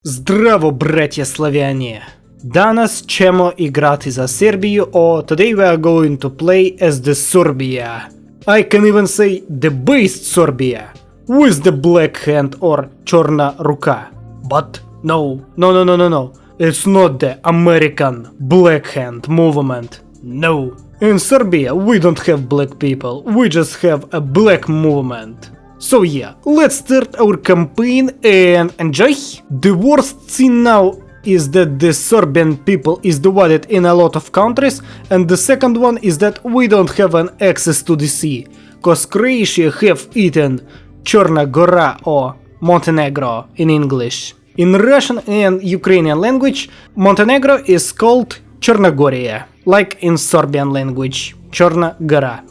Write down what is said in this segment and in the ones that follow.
Zdravo, bratje Slavjani! Danas ćemo igrati za Serbiju, today we are going to play as the Serbia. I can even say the based Serbia, with the black hand or čorna ruka. But no, it's not the American black hand movement, no. In Serbia we don't have black people, we just have a black movement. So yeah, let's start our campaign and enjoy! The worst thing now is that the Serbian people is divided in a lot of countries, and the second one is that we don't have an access to the sea, cause Croatia have eaten Chorna Gora or Montenegro in English. In Russian and Ukrainian language, Montenegro is called Черногория, like in Serbian language, Chorna Gora.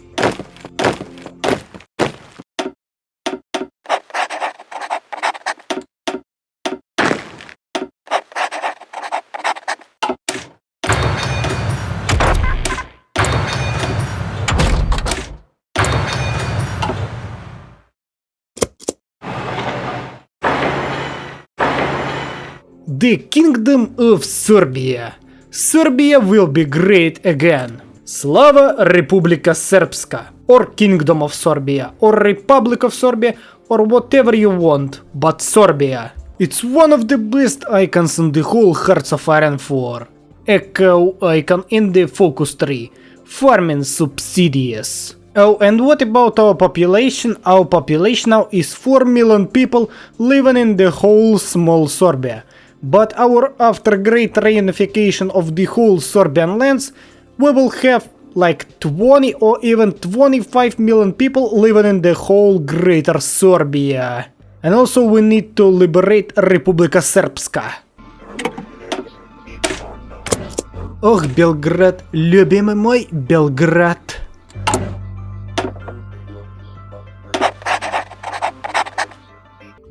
The Kingdom of Serbia. Serbia will be great again. Slava Republika Srpska, or Kingdom of Serbia, or Republic of Serbia, or whatever you want, but Serbia. It's one of the best icons in the whole Hearts of Iron 4. Echo icon in the focus tree. Farming subsidies. Oh, and what about our population? Our population now is 4 million people living in the whole small Serbia. But after great reunification of the whole Serbian lands, we will have like 20 or even 25 million people living in the whole greater Serbia. And also we need to liberate Republika Srpska. Ох, Белград, любимый мой Белград.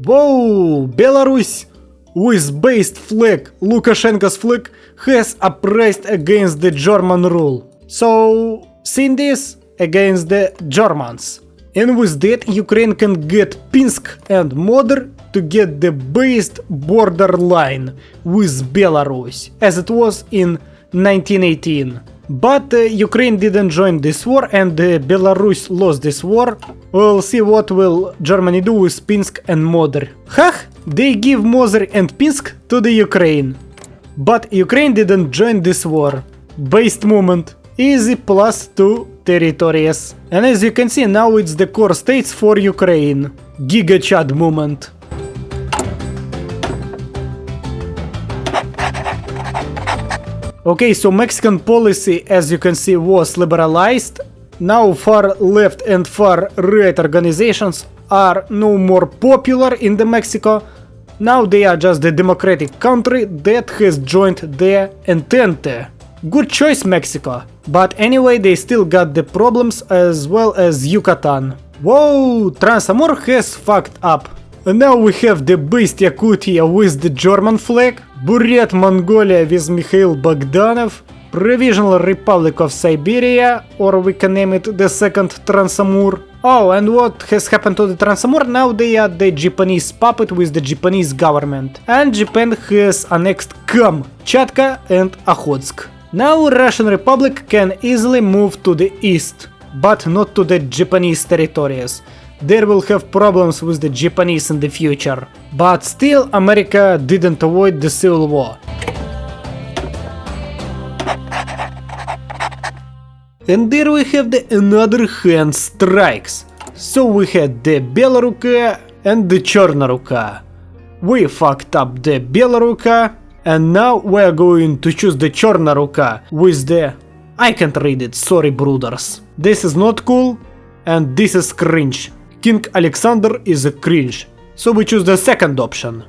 Whoa, Belarus! With based flag, Lukashenko's flag has uprised against the German rule. So, seen this? Against the Germans. And with that Ukraine can get Pinsk and Modr to get the based border line with Belarus, as it was in 1918. But Ukraine didn't join this war and Belarus lost this war. We'll see what will Germany do with Pinsk and Modr. Hah! They give Modr and Pinsk to the Ukraine. But Ukraine didn't join this war. Based movement. Easy +2 territories. And as you can see, now it's the core states for Ukraine. Giga Chad movement. Okay, so Mexican policy, as you can see, was liberalized. Now far left and far right organizations are no more popular in the Mexico. Now they are just the democratic country that has joined the Entente. Good choice, Mexico. But anyway, they still got the problems as well as Yucatan. Whoa, Transamur has fucked up. And now we have the based Yakutia with the German flag, Buryat Mongolia with Mikhail Bogdanov, Provisional Republic of Siberia, or we can name it the second Transamur. Oh, and what has happened to the Transamur? Now they are the Japanese puppet with the Japanese government. And Japan has annexed Kamchatka and Okhotsk. Now Russian Republic can easily move to the east, but not to the Japanese territories. They will have problems with the Japanese in the future. But still, America didn't avoid the civil war. And there we have the another hand strikes. So we had the Belaruka and the Chorna Ruka. We fucked up the Belaruka, and now we are going to choose the Chorna Ruka with the... I can't read it, sorry brothers. This is not cool, and this is cringe. King Alexander is a cringe. So we choose the second option.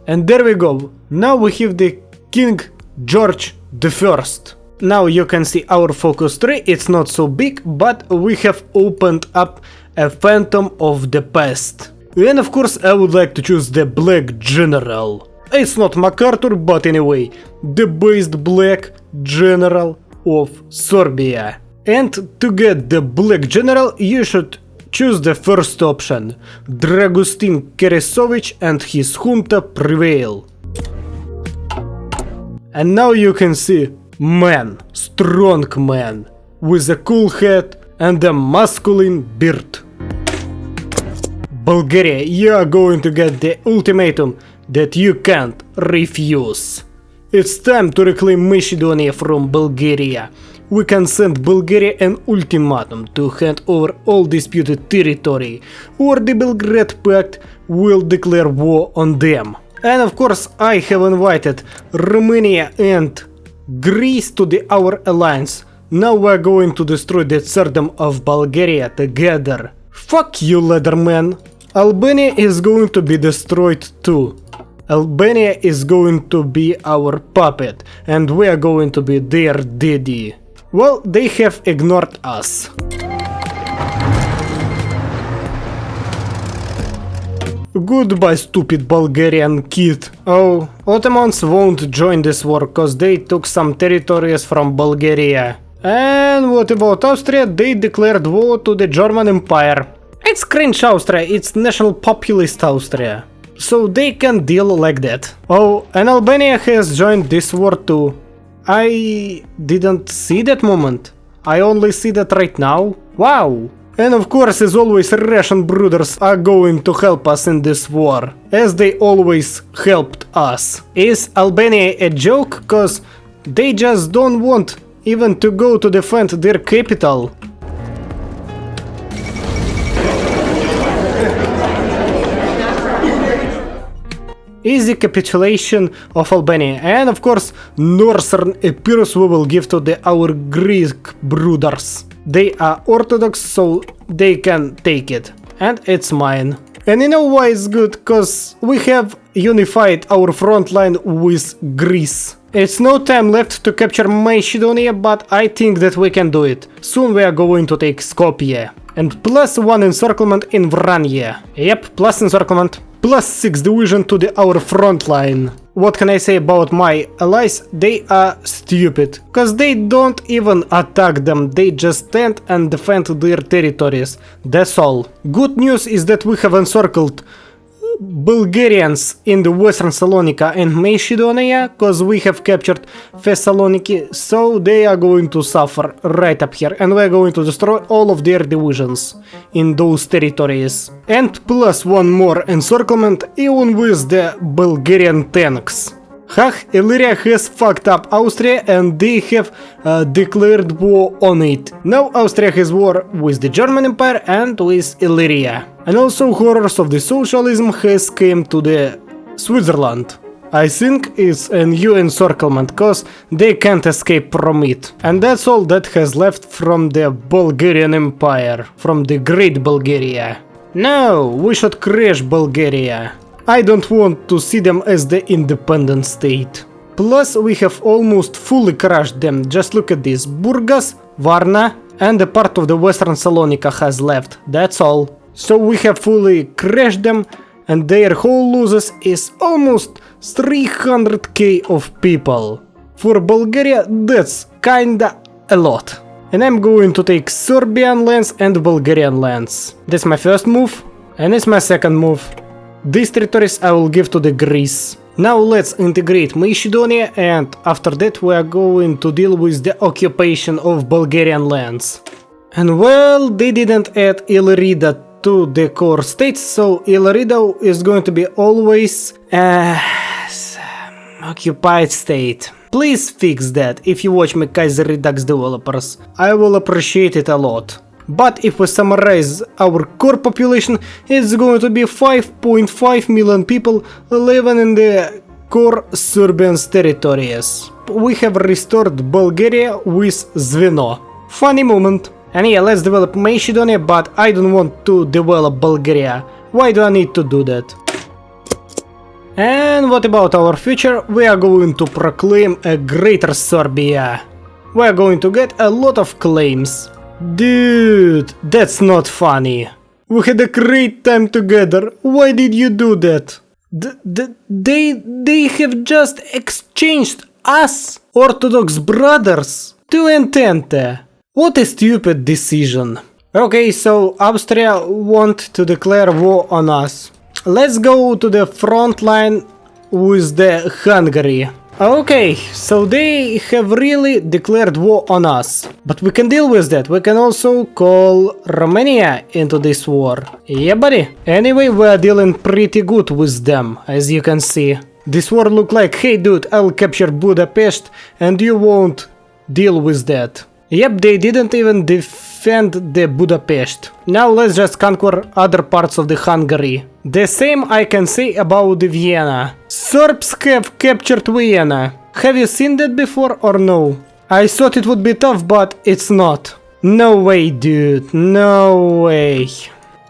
And there we go. Now we have the King George I. Now you can see our focus tree, it's not so big, but we have opened up a Phantom of the Past. And of course I would like to choose the Black General. It's not MacArthur, but anyway, the based Black General of Serbia. And to get the Black General you should Choose the first option. Dragustin Keresovic and his junta prevail. And now you can see man, strong man, with a cool head and a masculine beard. Bulgaria, you are going to get the ultimatum that you can't refuse. It's time to reclaim Macedonia from Bulgaria. We can send Bulgaria an ultimatum to hand over all disputed territory, or the Belgrade Pact will declare war on them. And of course I have invited Romania and Greece to our alliance. Now we're going to destroy the Tsardom of Bulgaria together. Fuck you, Leatherman. Albania is going to be destroyed too. Albania is going to be our puppet, and we are going to be their daddy. Well, they have ignored us. Goodbye, stupid Bulgarian kid. Oh, Ottomans won't join this war cause they took some territories from Bulgaria. And what about Austria? They declared war to the German Empire. It's cringe Austria, it's national populist Austria. So they can deal like that. Oh, and Albania has joined this war too. I didn't see that moment. I only see that right now. Wow. And of course, as always, Russian brothers are going to help us in this war, as they always helped us. Is Albania a joke? Cause they just don't want even to go to defend their capital. Easy capitulation of Albania, and of course northern Epirus we will give to our Greek brothers. They are Orthodox, so they can take it, and it's mine. And you know why it's good? Cause we have unified our front line with Greece. It's no time left to capture Macedonia, but I think that we can do it. Soon we are going to take Skopje. And +1 encirclement in Vranje. Yep, plus encirclement. +6 division to our front line. What can I say about my allies? They are stupid, cause they don't even attack them, they just stand and defend their territories. That's all. Good news is that we have encircled Bulgarians in the western Salonika and Macedonia, cause we have captured Thessaloniki, so they are going to suffer right up here, and we're going to destroy all of their divisions in those territories. And +1 more encirclement even with the Bulgarian tanks. Illyria has fucked up Austria and they have declared war on it. Now Austria has war with the German Empire and with Illyria. And also horrors of the socialism has came to the Switzerland. I think it's a new encirclement cause they can't escape from it. And that's all that has left from the Bulgarian Empire, from the Great Bulgaria. No, we should crash Bulgaria. I don't want to see them as the independent state. Plus we have almost fully crushed them, just look at this. Burgas, Varna and a part of the western Salonika has left, that's all. So we have fully crushed them and their whole losses is almost 300k of people. For Bulgaria that's kinda a lot. And I'm going to take Serbian lands and Bulgarian lands. That's my first move and it's my second move. These territories I will give to the Greece. Now let's integrate Macedonia and after that we are going to deal with the occupation of Bulgarian lands. And well, they didn't add Illyria to the core states, so Illyria is going to be always occupied state. Please fix that if you watch my Kaiserredux developers. I will appreciate it a lot. But if we summarize our core population, it's going to be 5.5 million people living in the core Serbian territories. We have restored Bulgaria with Zveno. Funny moment. And yeah, let's develop Macedonia, but I don't want to develop Bulgaria. Why do I need to do that? And what about our future? We are going to proclaim a greater Serbia. We are going to get a lot of claims. Dude, that's not funny. We had a great time together. Why did you do that? They have just exchanged us, Orthodox brothers, to Entente. What a stupid decision. Okay, so Austria want to declare war on us. Let's go to the front line with the Hungary. Okay, so they have really declared war on us. But we can deal with that. We can also call Romania into this war. Yeah, buddy. Anyway, we are dealing pretty good with them, as you can see. This war look like, hey dude, I'll capture Budapest and you won't deal with that. Yep, they didn't even defend the Budapest. Now let's just conquer other parts of the Hungary. The same I can say about the Vienna. Serbs have captured Vienna. Have you seen that before or no? I thought it would be tough, but it's not. No way, dude, no way.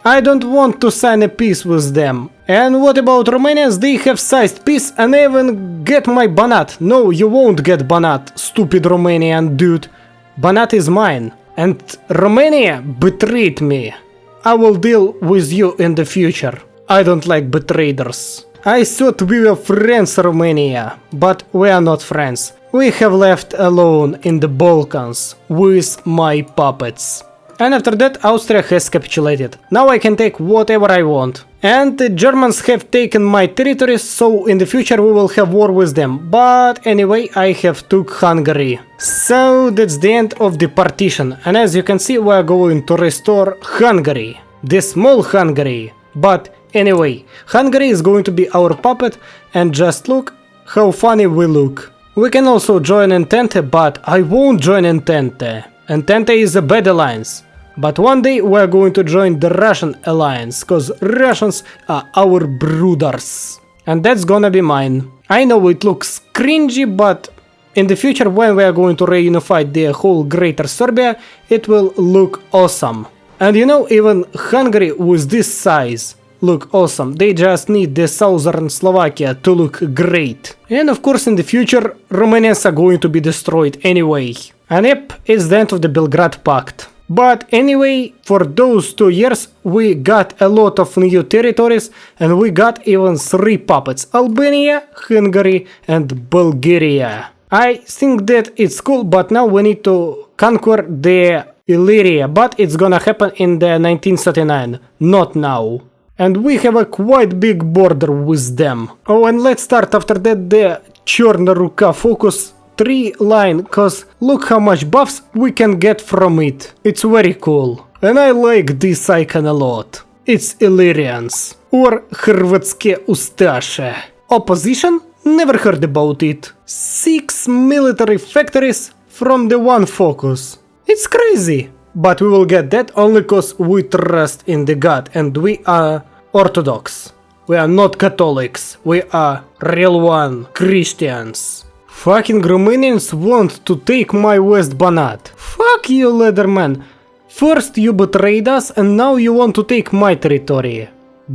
I don't want to sign a peace with them. And what about Romanians? They have sized peace and even get my Banat. No, you won't get Banat, stupid Romanian dude. Banat is mine. And Romania betrayed me. I will deal with you in the future. I don't like betrayers. I thought we were friends, Romania, but we are not friends. We have left alone in the Balkans with my puppets. And after that, Austria has capitulated. Now I can take whatever I want. And the Germans have taken my territories, so in the future we will have war with them. But anyway, I have took Hungary. So that's the end of the partition. And as you can see, we are going to restore Hungary. The small Hungary. But anyway, Hungary is going to be our puppet, and just look how funny we look. We can also join Entente, but I won't join Entente. Entente is a bad alliance. But one day we are going to join the Russian alliance, cause Russians are our brothers. And that's gonna be mine. I know it looks cringy, but in the future when we are going to reunify the whole greater Serbia, it will look awesome. And you know, even Hungary with this size look awesome. They just need the southern Slovakia to look great. And of course in the future, Romanians are going to be destroyed anyway. And yep, it's the end of the Belgrade Pact. But anyway, for those 2 years we got a lot of new territories and we got even 3 puppets: Albania, Hungary and Bulgaria. I think that it's cool, but now we need to conquer the Illyria, but it's gonna happen in the 1939, not now. And we have a quite big border with them. Oh, and let's start after that the Черная рука focus 3 line, cause look how much buffs we can get from it. It's very cool. And I like this icon a lot. It's Illyrians. Or Hrvatske Ustaše. Opposition? Never heard about it. 6 military factories from the one focus. It's crazy. But we will get that only cause we trust in the God and we are Orthodox. We are not Catholics. We are real one Christians. Fucking Romanians want to take my West Banat. Fuck you, Leatherman. First you betrayed us and now you want to take my territory.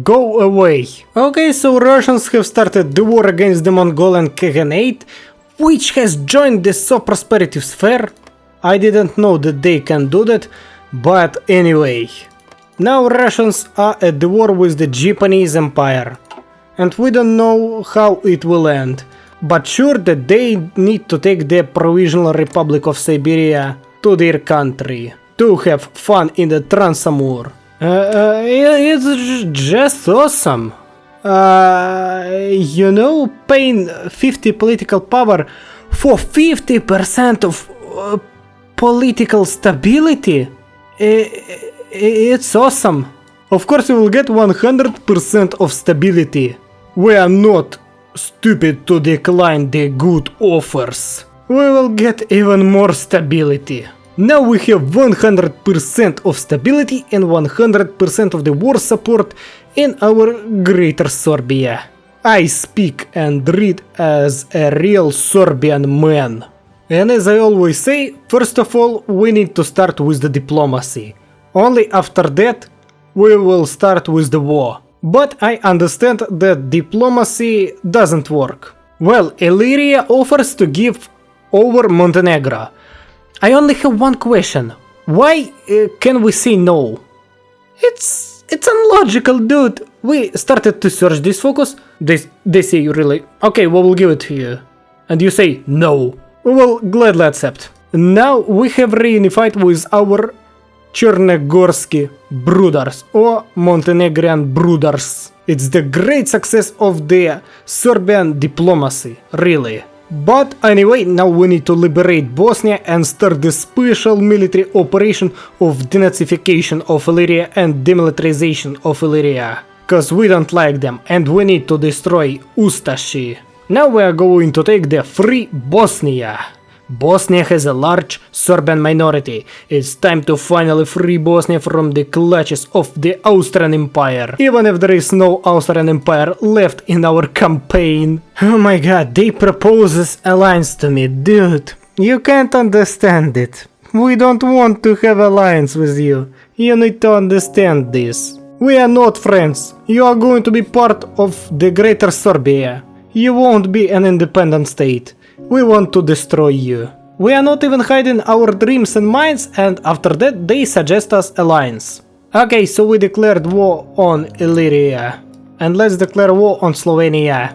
Go away. Okay, so Russians have started the war against the Mongolian Khaganate, which has joined the So Prosperity Sphere. I didn't know that they can do that, but anyway. Now Russians are at the war with the Japanese Empire. And we don't know how it will end. But sure that they need to take the Provisional Republic of Siberia to their country. To have fun in the Trans-Amur. It's just awesome. You know, paying 50 political power for 50% of political stability? It's awesome. Of course we will get 100% of stability. We are not stupid to decline the good offers. We will get even more stability. Now we have 100% of stability and 100% of the war support in our greater Serbia. I speak and read as a real Serbian man. And as I always say, first of all we need to start with the diplomacy. Only after that we will start with the war. But I understand that diplomacy doesn't work. Well, Illyria offers to give over Montenegro. I only have one question. Why can we say no? It's unlogical, dude. We started to search this focus. They say really, okay, we will give it to you. And you say no. We will gladly accept. Now we have reunified with our Chernogorsky brothers or Montenegrin brothers. It's the great success of the Serbian diplomacy, really. But anyway, now we need to liberate Bosnia and start the special military operation of denazification of Illyria and demilitarization of Illyria. Cause we don't like them and we need to destroy Ustashi. Now we are going to take the free Bosnia. Bosnia has a large Serbian minority. It's time to finally free Bosnia from the clutches of the Austrian Empire. Even if there is no Austrian Empire left in our campaign. Oh my god, they propose this alliance to me, dude. You can't understand it. We don't want to have alliance with you. You need to understand this. We are not friends. You are going to be part of the greater Serbia. You won't be an independent state. We want to destroy you. We are not even hiding our dreams and minds, and after that they suggest us alliance. Okay, so we declared war on Illyria. And let's declare war on Slovenia.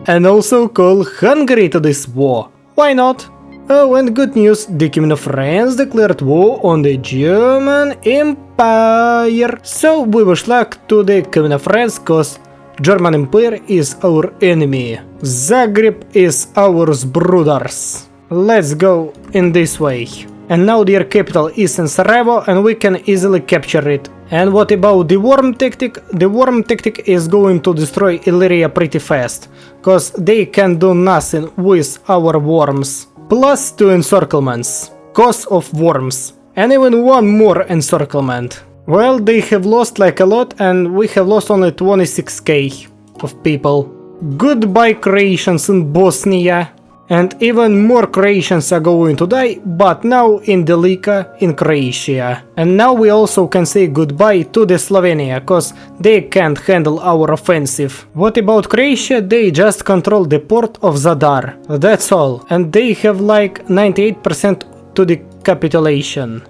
And also call Hungary to this war. Why not? Oh, and good news, the King of France declared war on the German Empire. So we wish luck to the King of France, cause German Empire is our enemy. Zagreb is ours, brothers. Let's go in this way. And now their capital is in Sarajevo and we can easily capture it. And what about the worm tactic? The worm tactic is going to destroy Illyria pretty fast, cause they can do nothing with our worms. Plus 2 encirclements, cause of worms, and even 1 more encirclement. Well, they have lost like a lot and we have lost only 26k of people. Goodbye Croatians in Bosnia. And even more Croatians are going to die, but now in Delika in Croatia. And now we also can say goodbye to the Slovenia, cause they can't handle our offensive. What about Croatia? They just control the port of Zadar. That's all. And they have like 98% to the capitulation.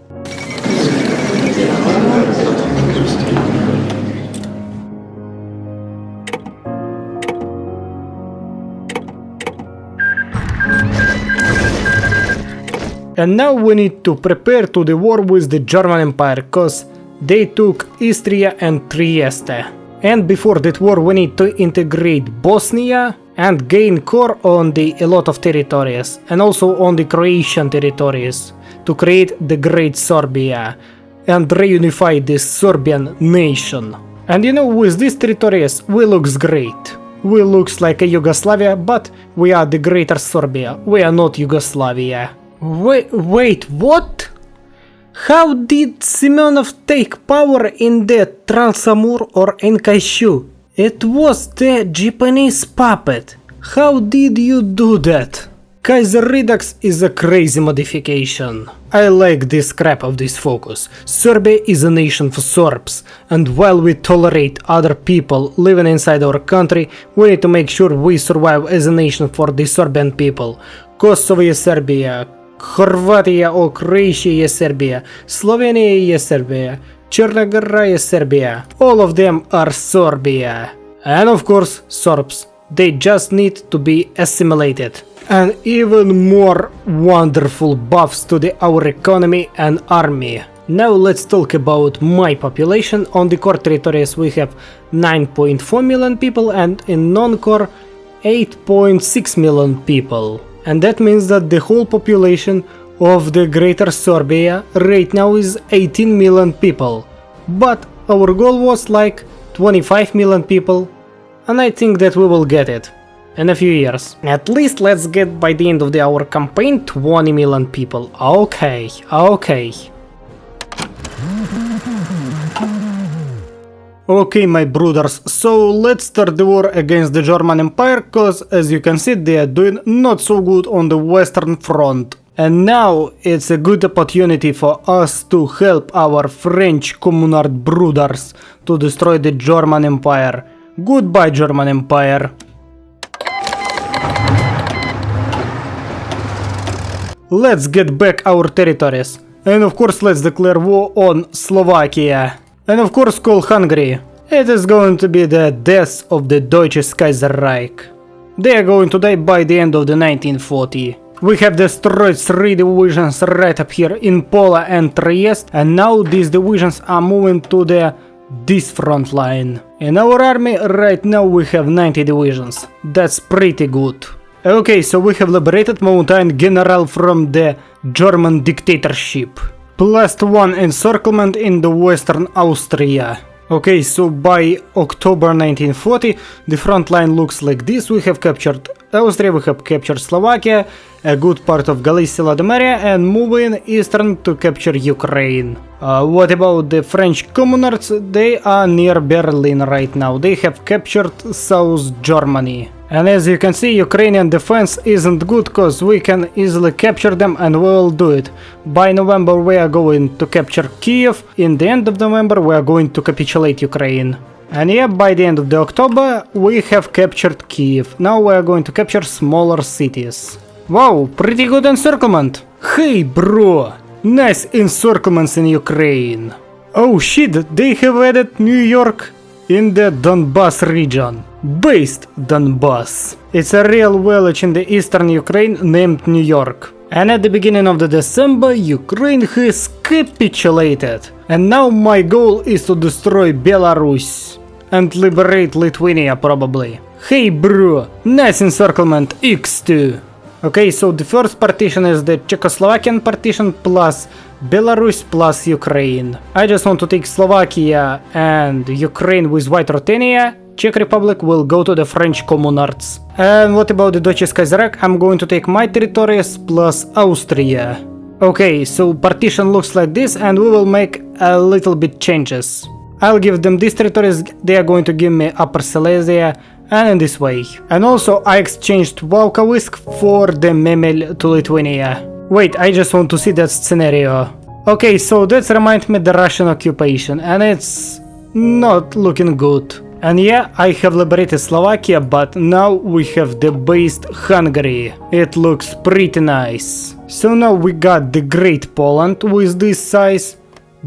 And now we need to prepare to the war with the German Empire, cause they took Istria and Trieste. And before that war we need to integrate Bosnia and gain core on a lot of territories, and also on the Croatian territories, to create the Great Serbia and reunify this Serbian nation. And you know, with these territories we looks great. We looks like a Yugoslavia, but we are the Greater Serbia, we are not Yugoslavia. Wait, what? How did Simonov take power in the Transamur or in Kaishu? It was the Japanese puppet. How did you do that? Kaiserredux is a crazy modification. I like this crap of this focus. Serbia is a nation for Serbs, and while we tolerate other people living inside our country, we need to make sure we survive as a nation for the Serbian people. Kosovo je Serbia, Хорватия or Croatia je Serbia, Slovenia je Serbia, Черна Гора je Serbia. All of them are Serbia. And of course, Serbs. They just need to be assimilated. And even more wonderful buffs to our economy and army. Now let's talk about my population. On the core territories we have 9.4 million people and in non-core 8.6 million people. And that means that the whole population of the Greater Serbia right now is 18 million people. But our goal was like 25 million people, and I think that we will get it in a few years. At least let's get by the end of our campaign 20 million people. Okay. Okay, my brothers, so let's start the war against the German Empire, cause as you can see they are doing not so good on the Western Front. And now it's a good opportunity for us to help our French Communard brothers to destroy the German Empire. Goodbye, German Empire. Let's get back our territories. And of course let's declare war on Slovakia. And of course call Hungary. It is going to be the death of the Deutsches Kaiserreich. They are going to die by the end of the 1940. We have destroyed 3 divisions right up here in Pola and Trieste, and now these divisions are moving to this front line. In our army right now we have 90 divisions. That's pretty good. Okay, so we have liberated Mountain General from the German dictatorship. +1 encirclement in the western Austria. Okay, so by October 1940 the front line looks like this. We have captured Austria, we have captured Slovakia, a good part of Galicia, Lodomeria, and moving eastern to capture Ukraine. What about the French communards? They are near Berlin right now. They have captured South Germany. And as you can see, Ukrainian defense isn't good cause we can easily capture them, and we will do it. By November we are going to capture Kiev. In the end of November we are going to capitulate Ukraine. And yeah, by the end of the October we have captured Kiev. Now we are going to capture smaller cities. Wow, pretty good encirclement. Hey bro, nice encirclements in Ukraine. Oh shit, they have added New York in the Donbass region. Based Donbass. It's a real village in the eastern Ukraine named New York. And at the beginning of the December, Ukraine has capitulated. And now my goal is to destroy Belarus and liberate Lithuania probably. Hey bro, nice encirclement X2. Okay, so the first partition is the Czechoslovakian partition plus Belarus plus Ukraine. I just want to take Slovakia and Ukraine with White Ruthenia. Czech Republic will go to the French communards. And what about the Deutsches Kaiserreich? I'm going to take my territories plus Austria. Okay, so partition looks like this, and we will make a little bit changes. I'll give them these territories, they are going to give me Upper Silesia, and in this way. And also I exchanged Volkovysk for the Memel to Lithuania. Wait, I just want to see that scenario. Okay, so that reminds me the Russian occupation, and it's not looking good. And yeah, I have liberated Slovakia, but now we have debased Hungary. It looks pretty nice. So now we got the Great Poland with this size,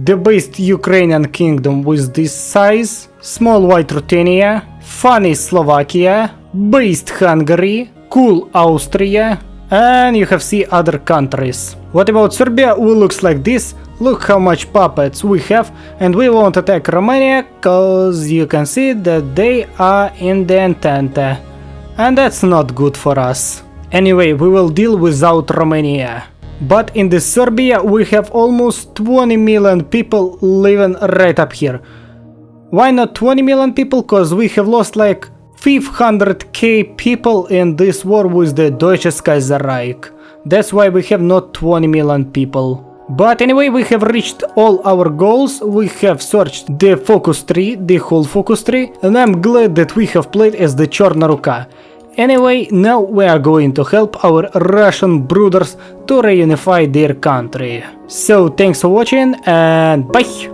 debased Ukrainian Kingdom with this size, small White Ruthenia, funny Slovakia, based Hungary, cool Austria, and you have seen other countries. What about Serbia? It looks like this. Look how much puppets we have, and we won't attack Romania cause you can see that they are in the Entente, and that's not good for us. Anyway, we will deal without Romania. But in the Serbia we have almost 20 million people living right up here. Why not 20 million people? Cause we have lost like 500k people in this war with the Deutsches Kaiserreich. That's why we have not 20 million people. But anyway, we have reached all our goals. We have searched the focus tree, the whole focus tree, and I'm glad that we have played as the Черная Рука. Anyway, now we are going to help our Russian brothers to reunify their country. So thanks for watching and bye!